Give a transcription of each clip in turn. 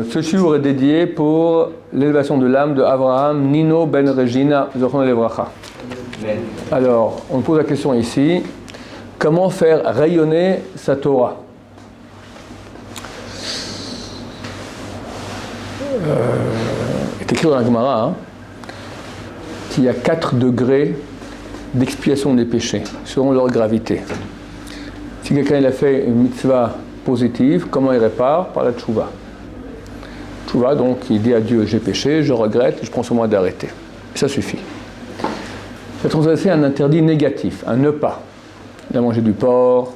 Ce shiur est dédié pour l'élévation de l'âme de Avraham Nino ben Regina Zochron Levracha. Alors, on pose la question ici, comment faire rayonner sa Torah? Il est écrit dans la Gemara qu'il y a 4 degrés d'expiation des péchés, selon leur gravité. Si quelqu'un a fait une mitzvah positive, comment il répare? Par la tchouva. Tchouva, donc, il dit à Dieu, j'ai péché, je regrette, je prends sur moi d'arrêter. Ça suffit. Il a transgressé un interdit négatif, un ne pas. Il a mangé du porc,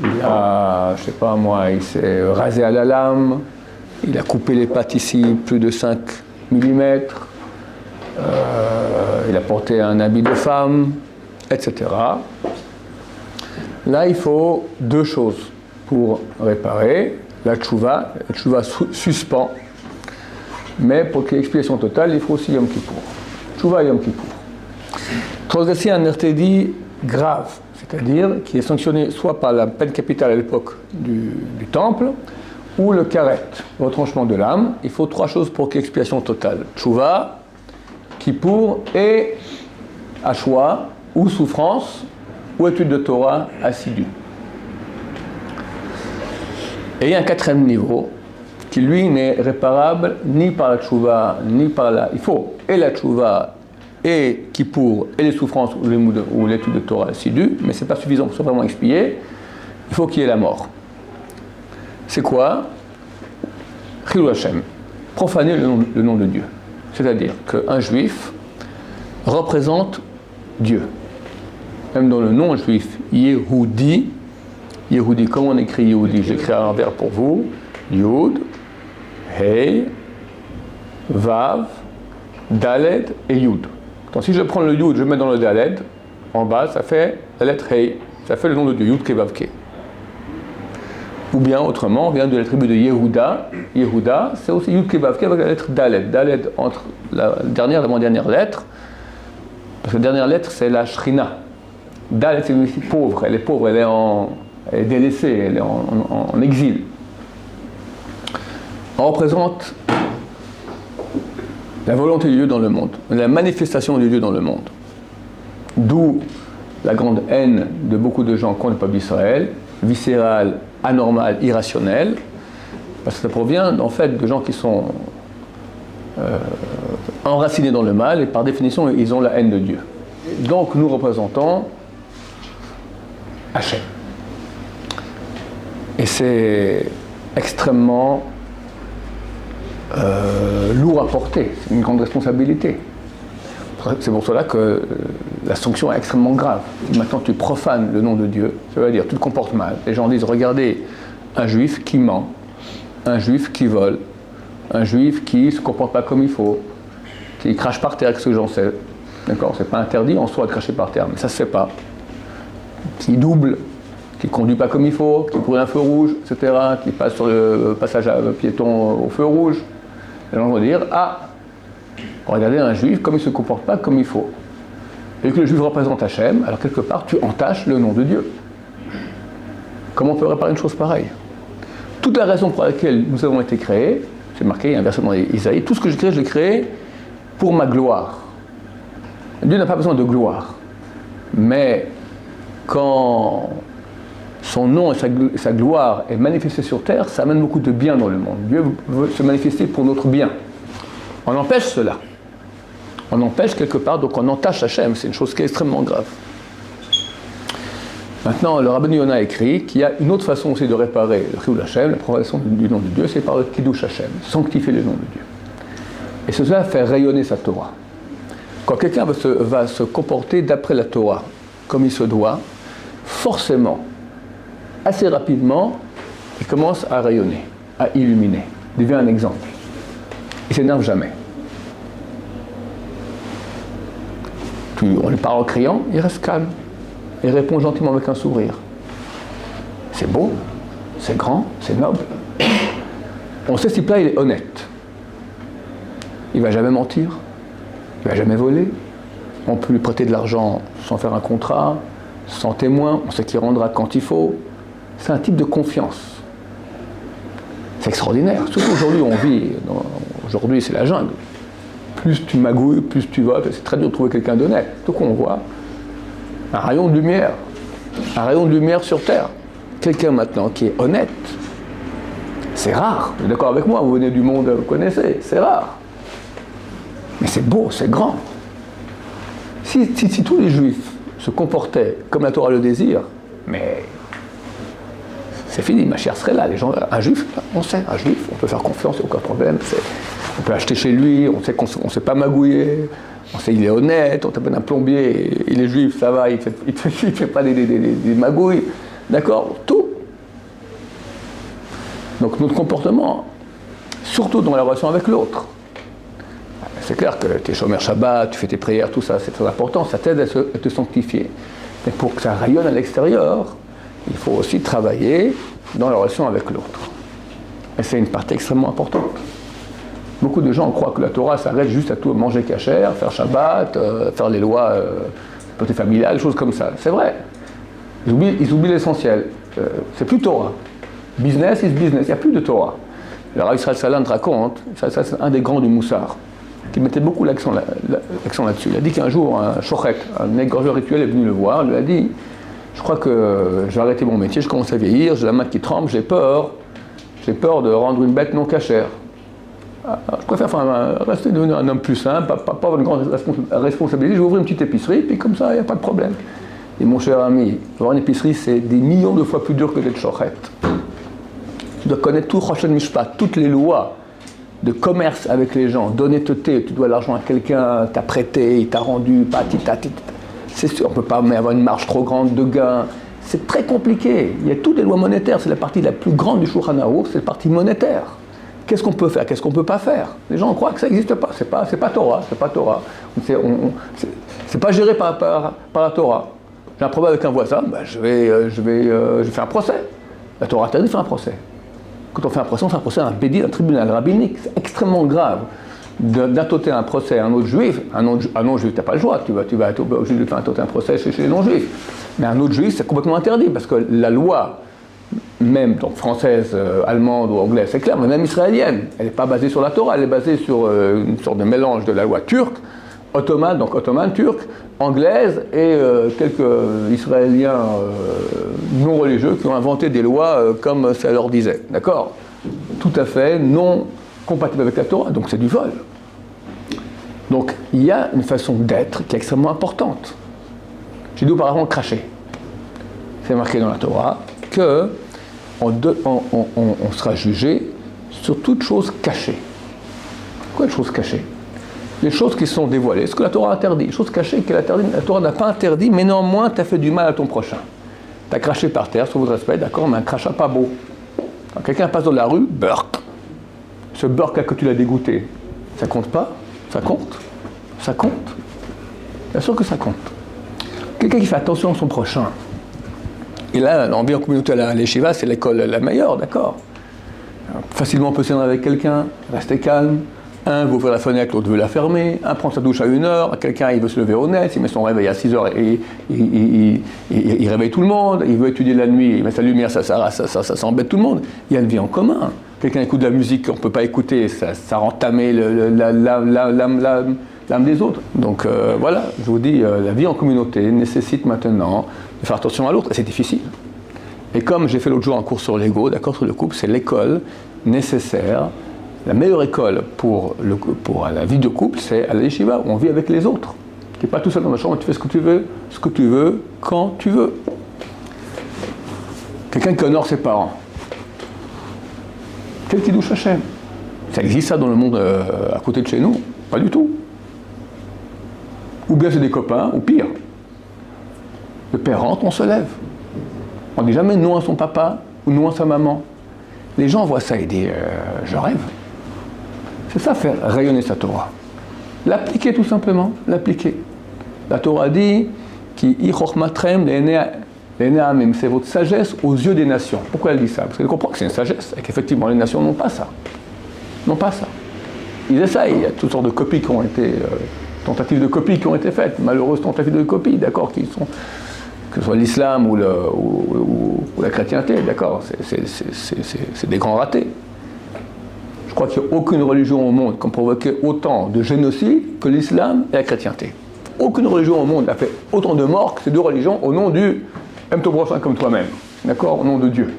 il a, je sais pas moi, il s'est rasé à la lame, il a coupé les pattes ici plus de 5 mm, il a porté un habit de femme, etc. Là, il faut 2 choses pour réparer. La tchouva suspend, mais pour qu'il y ait expiation totale, il faut aussi Yom Kippour. Tchouva et Yom Kippour. Transgresser un interdit grave, c'est-à-dire qui est sanctionné soit par la peine capitale à l'époque du temple, ou le karet, le retranchement de l'âme. Il faut 3 choses pour qu'il y ait expiation totale. Tchouva, Kippour et Ashwa, ou souffrance, ou étude de Torah assidue. Et il y a un 4e niveau qui, lui, n'est réparable ni par la tchouva, ni par la... Il faut et la tchouva, et Kippour, et les souffrances, ou l'étude de Torah assidue, mais ce n'est pas suffisant pour se vraiment expier. Il faut qu'il y ait la mort. C'est quoi? Chilul Hashem. Profaner le nom de Dieu. C'est-à-dire qu'un juif représente Dieu. Même dans le nom juif, Yehudi, Yehudi, comment on écrit Yehudi? J'écris un verbe pour vous. Yud, Hey, Vav, Daled et Yud. Donc si je prends le Yud, je mets dans le Daled, en bas, ça fait la lettre Hey. Ça fait le nom de Dieu, Yud Kevavke. Ou bien autrement, on vient de la tribu de Yehuda. Yehuda, c'est aussi Yud Kevavke avec la lettre Daled. Daled entre la dernière et l'avant-dernière lettre. Parce que la dernière lettre, c'est la Shrina. Daled, c'est aussi pauvre. Elle est pauvre, elle est délaissée, elle est en exil. On représente la volonté de Dieu dans le monde, la manifestation de Dieu dans le monde. D'où la grande haine de beaucoup de gens contre le peuple d'Israël, viscérale, anormale, irrationnelle, parce que ça provient en fait de gens qui sont enracinés dans le mal et par définition ils ont la haine de Dieu. Donc nous représentons Hachem. Et c'est extrêmement lourd à porter, c'est une grande responsabilité. C'est pour cela que la sanction est extrêmement grave. Maintenant tu profanes le nom de Dieu, ça veut dire tu te comportes mal. Les gens disent regardez un juif qui ment, un juif qui vole, un juif qui ne se comporte pas comme il faut, qui crache par terre avec ce que j'en sais. D'accord, c'est pas interdit en soi de cracher par terre, mais ça se fait pas. Qui double, qui conduit pas comme il faut, qui brûle un feu rouge, etc., qui passe sur le passage à piéton au feu rouge. Les gens vont dire ah, regardez un juif comme il ne se comporte pas comme il faut. Et que le juif représente Hachem, alors quelque part tu entaches le nom de Dieu. Comment on peut réparer une chose pareille? Toute la raison pour laquelle nous avons été créés, c'est marqué, il y a un verset dans Isaïe, tout ce que je l'ai créé pour ma gloire. Dieu n'a pas besoin de gloire. Mais quand son nom et sa gloire est manifestée sur terre, ça amène beaucoup de bien dans le monde. Dieu veut se manifester pour notre bien. On empêche cela. On empêche quelque part, donc on entache Hachem. C'est une chose qui est extrêmement grave. Maintenant, le Rabbeinu Yonah écrit qu'il y a une autre façon aussi de réparer le Chilul Hashem, la profanation du nom de Dieu, c'est par le Kiddush Hashem, sanctifier le nom de Dieu. Et cela fait rayonner sa Torah. Quand quelqu'un va se comporter d'après la Torah, comme il se doit, forcément, assez rapidement, il commence à rayonner, à illuminer, il devient un exemple. Il ne s'énerve jamais. On lui parle en criant, il reste calme. Il répond gentiment avec un sourire. C'est beau, c'est grand, c'est noble. On sait si là il est honnête. Il ne va jamais mentir, il ne va jamais voler. On peut lui prêter de l'argent sans faire un contrat, sans témoin, on sait qu'il rendra quand il faut. C'est un type de confiance. C'est extraordinaire. Surtout aujourd'hui, aujourd'hui c'est la jungle. Plus tu magouilles, plus tu vas, c'est très dur de trouver quelqu'un d'honnête. Tout qu'on voit, un rayon de lumière sur Terre. Quelqu'un maintenant qui est honnête, c'est rare. Vous êtes d'accord avec moi, vous venez du monde, vous connaissez, c'est rare. Mais c'est beau, c'est grand. Si tous les juifs se comportaient comme la Torah le désire, mais c'est fini, ma chère serait là. Les gens, un juif, on sait, un juif, on peut faire confiance, aucun problème. On peut acheter chez lui, on sait qu'on ne sait pas magouiller, on sait qu'il est honnête, on t'appelle un plombier, il est juif, ça va, il fait pas des magouilles. D'accord, tout. Donc notre comportement, surtout dans la relation avec l'autre. C'est clair que tu es chômeur Shabbat, tu fais tes prières, tout ça, c'est très important, ça t'aide à te sanctifier. Mais pour que ça rayonne à l'extérieur, il faut aussi travailler dans la relation avec l'autre. Et c'est une partie extrêmement importante. Beaucoup de gens croient que la Torah s'arrête juste à tout manger cachère, faire Shabbat, faire les lois côté familiales, choses comme ça. C'est vrai. Ils oublient l'essentiel. C'est plus Torah. Business is business. Il n'y a plus de Torah. Le Rav Israël Salant raconte, ça c'est un des grands du Moussar, qui mettait beaucoup l'accent là-dessus. Il a dit qu'un jour, un shochet, un égorgeur rituel est venu le voir, il lui a dit « Je crois que je vais arrêter mon métier, je commence à vieillir, j'ai la main qui tremble, j'ai peur de rendre une bête non cachère. Je préfère rester devenu un homme plus simple, pas avoir une grande responsabilité, je vais ouvrir une petite épicerie, puis comme ça, il n'y a pas de problème. » Et mon cher ami, avoir une épicerie, c'est des millions de fois plus dur que d'être shochet. Tu dois connaître tout Choshen Mishpat, toutes les lois de commerce avec les gens, d'honnêteté, tu dois l'argent à quelqu'un, t'as prêté, il t'a rendu, c'est sûr, on ne peut pas avoir une marge trop grande de gain, c'est très compliqué. Il y a toutes les lois monétaires, c'est la partie la plus grande du Shulchan Aruch, c'est la partie monétaire. Qu'est-ce qu'on peut faire, qu'est-ce qu'on ne peut pas faire? Les gens croient que ça n'existe pas, c'est pas Torah, c'est pas Torah. C'est pas géré par la Torah. J'ai un problème avec un voisin, je fais un procès. La Torah interdit de faire un procès. Quand on fait un procès à un bédin, un tribunal rabbinique, c'est extrêmement grave d'intenter un procès à un autre juif. Un non-juif, tu n'as pas le choix, tu vas être obligé de faire un procès chez les non-juifs. Mais un autre juif, c'est complètement interdit, parce que la loi, même donc française, allemande ou anglaise, c'est clair, mais même israélienne, elle n'est pas basée sur la Torah, elle est basée sur une sorte de mélange de la loi turque, ottomane, donc ottomane, turque, anglaise, et quelques Israéliens non religieux qui ont inventé des lois comme ça leur disait, d'accord? Tout à fait non compatible avec la Torah, donc c'est du vol. Donc il y a une façon d'être qui est extrêmement importante. J'ai dit auparavant cracher. C'est marqué dans la Torah que on sera jugé sur toute chose cachée. Quoi, une chose cachée? Les choses qui sont dévoilées, ce que la Torah interdit, les choses cachées que la Torah n'a pas interdit, mais néanmoins tu as fait du mal à ton prochain. Tu as craché par terre, sous votre respect, d'accord, mais un crachat pas beau. Quand quelqu'un passe dans la rue, burk. Ce burk-là que tu l'as dégoûté, ça compte pas? Ça compte? Ça compte? Bien sûr que ça compte. Quelqu'un qui fait attention à son prochain. Et là, l'ambiance en communauté à l'Yeshiva, c'est l'école la meilleure, d'accord. Facilement on peut s'énerver avec quelqu'un, rester calme. Un veut ouvrir la fenêtre, l'autre veut la fermer. Un prend sa douche à 1h, quelqu'un il veut se lever au net, il met son réveil à 6h et il réveille tout le monde. Il veut étudier la nuit, il met sa lumière, ça embête tout le monde. Il y a une vie en commun. Quelqu'un écoute de la musique qu'on ne peut pas écouter, ça rend tamé l'âme des autres. Donc voilà, je vous dis, la vie en communauté nécessite maintenant de faire attention à l'autre, et c'est difficile. Et comme j'ai fait l'autre jour un cours sur l'ego, d'accord, sur le couple, c'est l'école nécessaire. La meilleure école pour la vie de couple, c'est à la yeshiva, où on vit avec les autres. Tu n'es pas tout seul dans la chambre, tu fais ce que tu veux, quand tu veux. Quelqu'un qui honore ses parents. Quel kiddush Hashem. Ça existe ça dans le monde à côté de chez nous? Pas du tout. Ou bien c'est des copains, ou pire. Le père rentre, on se lève. On ne dit jamais non à son papa ou non à sa maman. Les gens voient ça et disent je rêve. C'est ça, faire rayonner sa Torah. L'appliquer tout simplement, l'appliquer. La Torah dit c'est votre sagesse aux yeux des nations. Pourquoi elle dit ça? Parce qu'elle comprend que c'est une sagesse et qu'effectivement les nations n'ont pas ça. N'ont pas ça. Ils essayent, il y a toutes sortes de copies qui ont été, tentatives de copies qui ont été faites, malheureuses tentatives de copies, d'accord, qui sont, que ce soit l'islam ou la chrétienté, d'accord, c'est des grands ratés. Je crois qu'il n'y a aucune religion au monde qui a provoqué autant de génocide que l'islam et la chrétienté. Aucune religion au monde n'a fait autant de morts que ces deux religions au nom du « aime ton prochain comme toi-même ». D'accord? Au nom de Dieu.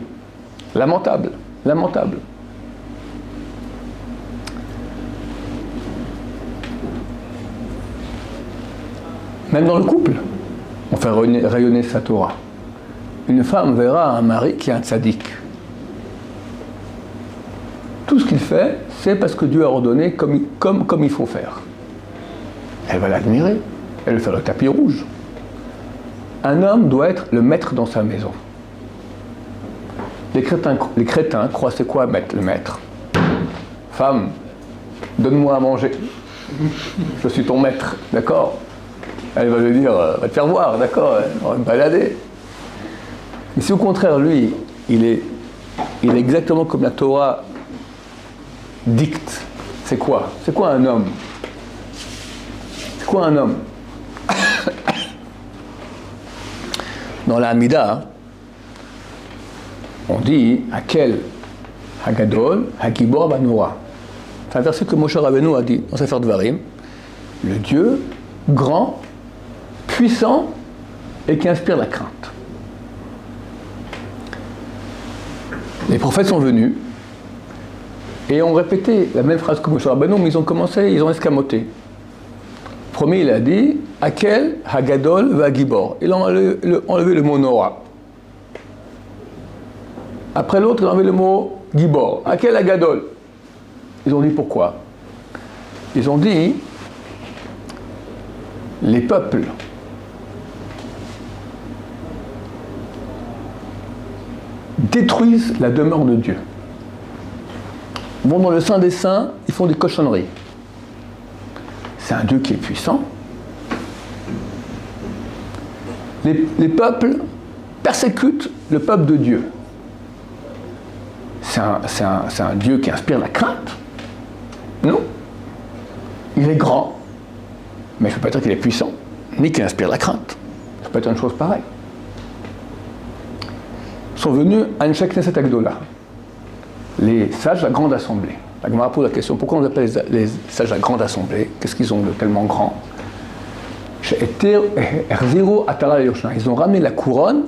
Lamentable. Lamentable. Même dans le couple, on fait rayonner sa Torah. Une femme verra un mari qui est un tzaddik. Tout ce qu'il fait, c'est parce que Dieu a ordonné comme il faut faire. Elle va l'admirer, elle va faire le tapis rouge. Un homme doit être le maître dans sa maison. Les crétins croient c'est quoi le maître? Femme, donne-moi à manger. Je suis ton maître, d'accord? Elle va lui dire, va te faire voir, d'accord? On va me balader. Mais si au contraire, lui, il est exactement comme la Torah dicte, c'est quoi? C'est quoi un homme? C'est quoi un homme? Dans la Hamida, on dit Hakel, Hagadol, Hagibor, Banora. C'est un verset que Moshe Rabbeinu a dit dans Sefer Dvarim. Le Dieu grand, puissant et qui inspire la crainte. Les prophètes sont venus et ont répété la même phrase que Moshe Rabbeinu, mais ils ont escamoté. Premier, il a dit Hakel, Hagadol, Hagibor. Il a enlevé le mot Nora. Après l'autre, il a enlevé le mot Gibor. Hakel, Hagadol. Ils ont dit pourquoi? Ils ont dit les peuples détruisent la demeure de Dieu. Vont dans le Saint des Saints, ils font des cochonneries. C'est un Dieu qui est puissant. Les peuples persécutent le peuple de Dieu. C'est un Dieu qui inspire la crainte. Non. Il est grand. Mais je ne peux pas dire qu'il est puissant, ni qu'il inspire la crainte. Ça peut être une chose pareille. Ils sont venus à une Knesset Agdola, les sages de la Grande Assemblée. La Gemara pose la question, pourquoi on appelle les sages de la Grande Assemblée? Qu'est-ce qu'ils ont de tellement grand? Ils ont ramené la couronne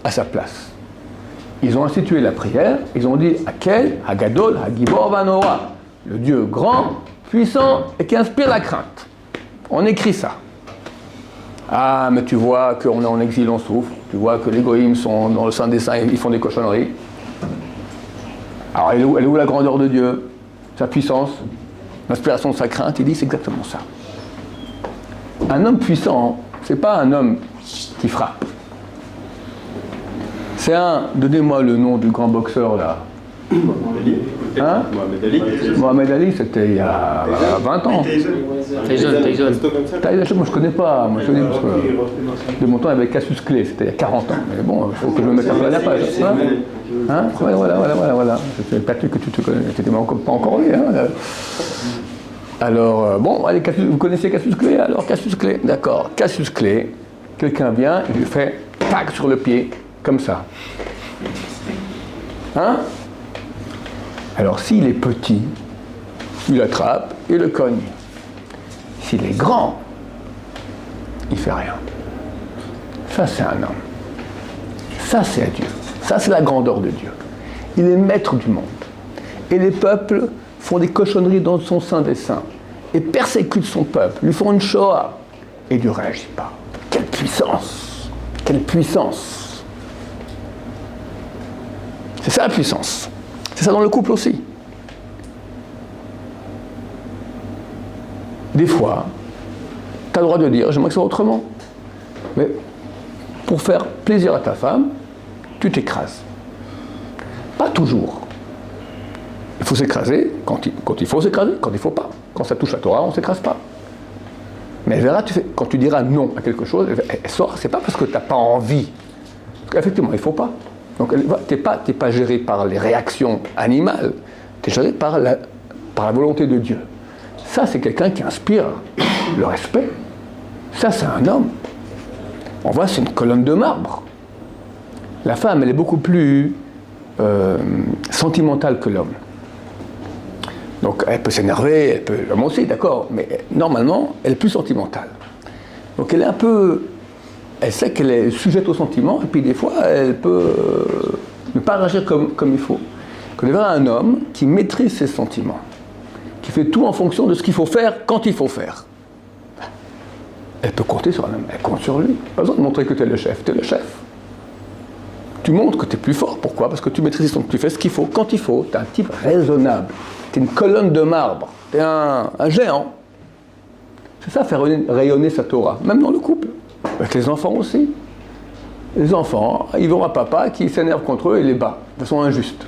à sa place. Ils ont institué la prière, ils ont dit Hakel, Hagadol, Hagibor, Vanora. Le Dieu grand, puissant et qui inspire la crainte. On écrit ça. Ah, mais tu vois qu'on est en exil, on souffre. Tu vois que les goïms sont dans le Saint des Saints, ils font des cochonneries. Alors, elle est où la grandeur de Dieu? Sa puissance, l'inspiration de sa crainte? Il dit, c'est exactement ça. Un homme puissant, c'est pas un homme qui frappe. C'est donnez-moi le nom du grand boxeur là. Hein? Mohamed Ali, c'était il y a 20 ans. Tyson, moi je connais pas. Moi, je connais parce que de mon temps, il y avait Cassius Clay, c'était il y a 40 ans. Mais bon, il faut que je me mette à la page. Hein? Ouais, voilà. C'était Patrick que tu te connais. Tu n'étais pas encore né. Hein? Alors, bon, allez, vous connaissez Cassius Clay? Alors, Cassius Clay, d'accord. Cassius Clay, quelqu'un vient, il lui fait tac sur le pied, comme ça. Hein? Alors, s'il est petit, il l'attrape et le cogne. S'il est grand, il ne fait rien. Ça, c'est un homme. Ça, c'est Dieu. Ça, c'est la grandeur de Dieu. Il est maître du monde. Et les peuples font des cochonneries dans son sein des saints et persécutent son peuple, lui font une Shoah. Et Dieu ne réagit pas. Quelle puissance! Quelle puissance! C'est ça la puissance. C'est ça dans le couple aussi. Des fois, tu as le droit de dire, j'aimerais que ce soit autrement. Mais pour faire plaisir à ta femme, tu t'écrases. Pas toujours. Il faut s'écraser quand il faut s'écraser, quand il ne faut pas. Quand ça touche la Torah, on ne s'écrase pas. Mais elle verra, quand tu diras non à quelque chose, elle saura, c'est pas parce que tu n'as pas envie. Parce qu'effectivement, il ne faut pas. Donc, tu n'es pas géré par les réactions animales, tu es géré par la volonté de Dieu. Ça, c'est quelqu'un qui inspire le respect. Ça, c'est un homme. On voit, c'est une colonne de marbre. La femme, elle est beaucoup plus sentimentale que l'homme. Donc elle peut s'énerver, moi aussi, d'accord, mais normalement, elle est plus sentimentale. Donc elle est un peu... Elle sait qu'elle est sujette aux sentiments, et puis des fois, elle peut ne pas réagir comme il faut. Quand on verra un homme qui maîtrise ses sentiments, qui fait tout en fonction de ce qu'il faut faire quand il faut faire, elle peut compter sur un homme, elle compte sur lui. Pas besoin de montrer que tu es le chef, tu es le chef. Tu montres que tu es plus fort, pourquoi? Parce que tu maîtrises, tu fais ce qu'il faut quand il faut, tu es un type raisonnable, tu es une colonne de marbre, tu es un géant. C'est ça, faire rayonner sa Torah, même dans le couple, avec les enfants aussi. Les enfants, ils vont à papa qui s'énerve contre eux et les bat, de façon injuste.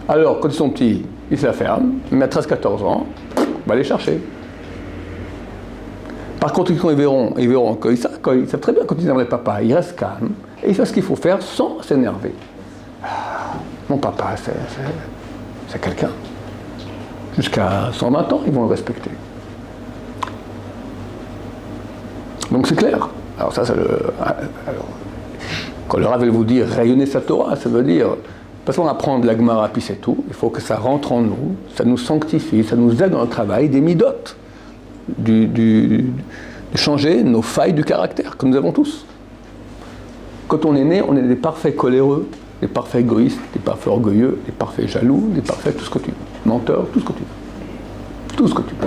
Alors, quand ils sont petits, ils se la ferment, mais à 13-14 ans, on va les chercher. Par contre, quand ils verront qu'ils savent très bien quand ils aimeraient papa, ils restent calmes, et ils savent ce qu'il faut faire sans s'énerver. Ah, mon papa, c'est quelqu'un. Jusqu'à 120 ans, ils vont le respecter. Donc c'est clair. Alors ça, quand le Rav veut vous dire rayonner sa Torah, ça veut dire, pas seulement apprendre la Gemara, puis c'est tout, il faut que ça rentre en nous, ça nous sanctifie, ça nous aide dans le travail, des midotes, de changer nos failles du caractère, que nous avons tous. Quand on est né, on est des parfaits coléreux, des parfaits égoïstes, des parfaits orgueilleux, des parfaits jaloux, des parfaits tout ce que tu veux, menteurs, tout ce que tu veux. Tout ce que tu peux.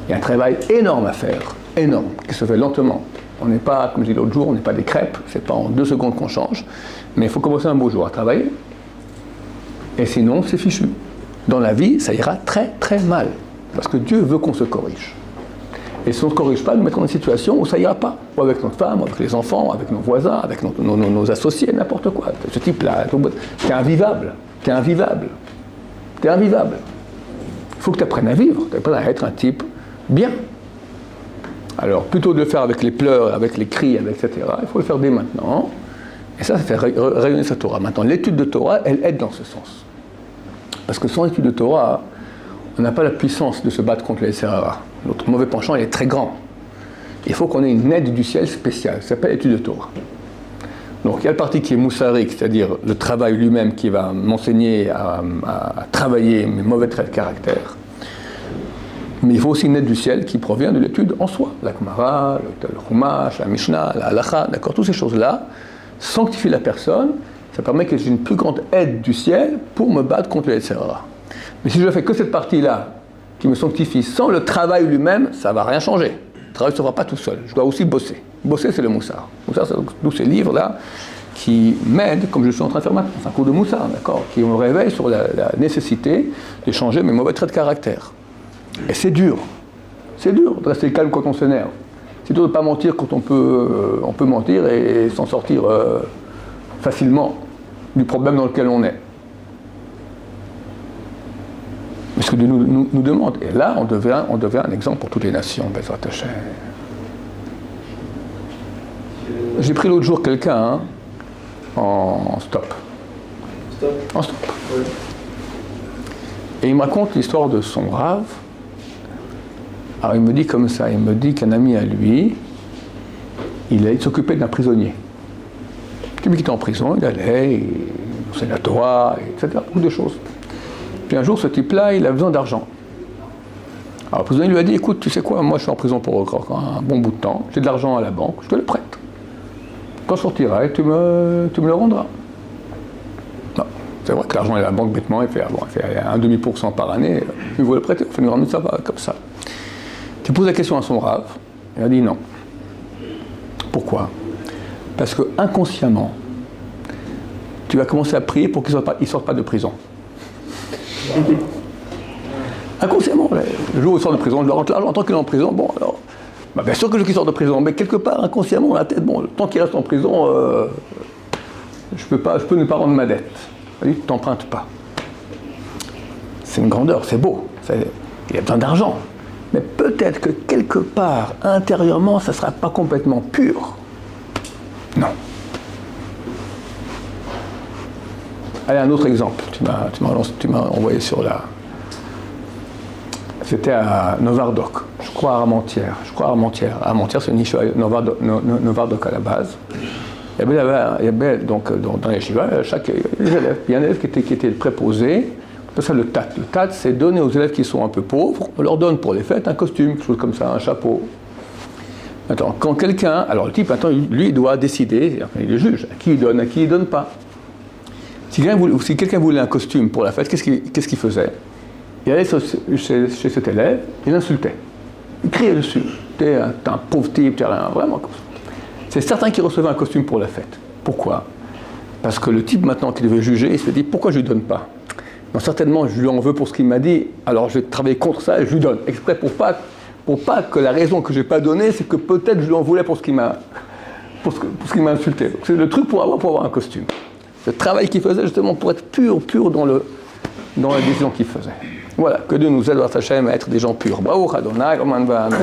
Il y a un travail énorme à faire, énorme, qui se fait lentement. On n'est pas, comme je dis l'autre jour, on n'est pas des crêpes, c'est pas en 2 secondes qu'on change, mais il faut commencer un beau jour à travailler, et sinon c'est fichu. Dans la vie, ça ira très très mal, parce que Dieu veut qu'on se corrige. Et si on ne se corrige pas, nous mettre dans une situation où ça ira pas, ou avec notre femme, ou avec les enfants, avec nos voisins, avec nos associés, n'importe quoi. Ce type-là, t'es invivable, t'es invivable, t'es invivable. Il faut que tu apprennes à vivre, tu apprennes à être un type bien. Alors, plutôt de le faire avec les pleurs, avec les cris, etc., il faut le faire dès maintenant. Et ça fait rayonner sa Torah. Maintenant, l'étude de Torah, elle aide dans ce sens. Parce que sans étude de Torah, on n'a pas la puissance de se battre contre les Serara. Notre mauvais penchant, il est très grand. Il faut qu'on ait une aide du ciel spéciale, ça s'appelle l'étude de Torah. Donc, il y a le parti qui est moussarik, c'est-à-dire le travail lui-même qui va m'enseigner à travailler mes mauvais traits de caractère. Mais il faut aussi une aide du ciel qui provient de l'étude en soi. La Gemara, le Chumash, la Mishnah, la Halacha, d'accord, toutes ces choses-là sanctifient la personne, ça permet que j'ai une plus grande aide du ciel pour me battre contre les Yetzirah. Mais si je ne fais que cette partie-là, qui me sanctifie sans le travail lui-même, ça ne va rien changer. Le travail ne se fera pas tout seul, je dois aussi bosser. Bosser, c'est le moussard. Moussard, c'est tous ces livres-là qui m'aident, comme je suis en train de faire maintenant, c'est un cours de moussard, d'accord, qui me réveille sur la nécessité de changer mes mauvais traits de caractère. Et c'est dur de rester calme quand on s'énerve. C'est dur de ne pas mentir quand on peut mentir et s'en sortir facilement du problème dans lequel on est. Mais ce que Dieu nous demande, et là on devient un exemple pour toutes les nations, Bezrat Hashem. J'ai pris l'autre jour quelqu'un en stop. En stop. Oui. Et il me raconte l'histoire de son Rav. Alors il me dit comme ça, il me dit qu'un ami à lui, il s'occupait d'un prisonnier. Quelqu'un qui était en prison, il allait, il enseignait la Torah, etc., beaucoup de choses. Puis un jour, ce type-là, il a besoin d'argent. Alors le prisonnier lui a dit, écoute, tu sais quoi, moi je suis en prison pour un bon bout de temps, j'ai de l'argent à la banque, je te le prête. Quand je sortirai, tu me le rendras. Non, c'est vrai que l'argent à la banque, bêtement, il fait 1,5% par année, il veut le prêter, il fait nous rendre ça comme ça. Tu poses la question à son Rav, il a dit non. Pourquoi? Parce que inconsciemment, tu vas commencer à prier pour qu'il ne sorte pas de prison. Inconsciemment, le jour où il sort de prison, je leur rentre l'argent, tant qu'il est en prison, bon alors, bien sûr que je veux qu'il sorte de prison, mais quelque part, inconsciemment, dans la tête, bon, tant qu'il reste en prison, je peux ne pas rendre ma dette. Tu t'empruntes pas. C'est une grandeur, c'est beau, il a besoin d'argent. Mais peut-être que quelque part, intérieurement, ça ne sera pas complètement pur. Non. Allez, un autre exemple. Tu m'as envoyé sur la... C'était à Novardok, je crois à Armentières. Armentières, c'est une yeshiva Novardok à la base. Il y avait donc, dans les yeshivas, chaque élève, il y a un élève qui était préposé C'est ça le tat. Le tat, c'est donner aux élèves qui sont un peu pauvres, on leur donne pour les fêtes un costume, quelque chose comme ça, un chapeau. Attends, quand quelqu'un, alors le type, maintenant, lui, il doit décider, enfin, il est juge, à qui il donne pas. Si quelqu'un voulait un costume pour la fête, qu'est-ce qu'il faisait? Il allait chez cet élève, il l'insultait. Il criait dessus. T'es un pauvre type, t'es rien, vraiment. C'est certain qu'il recevait un costume pour la fête. Pourquoi? Parce que le type, maintenant, qui devait juger, il se dit, pourquoi je ne lui donne pas? Non, certainement, je lui en veux pour ce qu'il m'a dit, alors je vais travailler contre ça et je lui donne. Exprès pour pas que la raison que je n'ai pas donnée, c'est que peut-être je lui en voulais pour ce qu'il m'a insulté. Donc, c'est le truc pour avoir un costume. Le travail qu'il faisait, justement, pour être pur dans la décision qu'il faisait. Voilà, que Dieu nous aide à être des gens purs. Baruch Adonai, Oman Va'amen.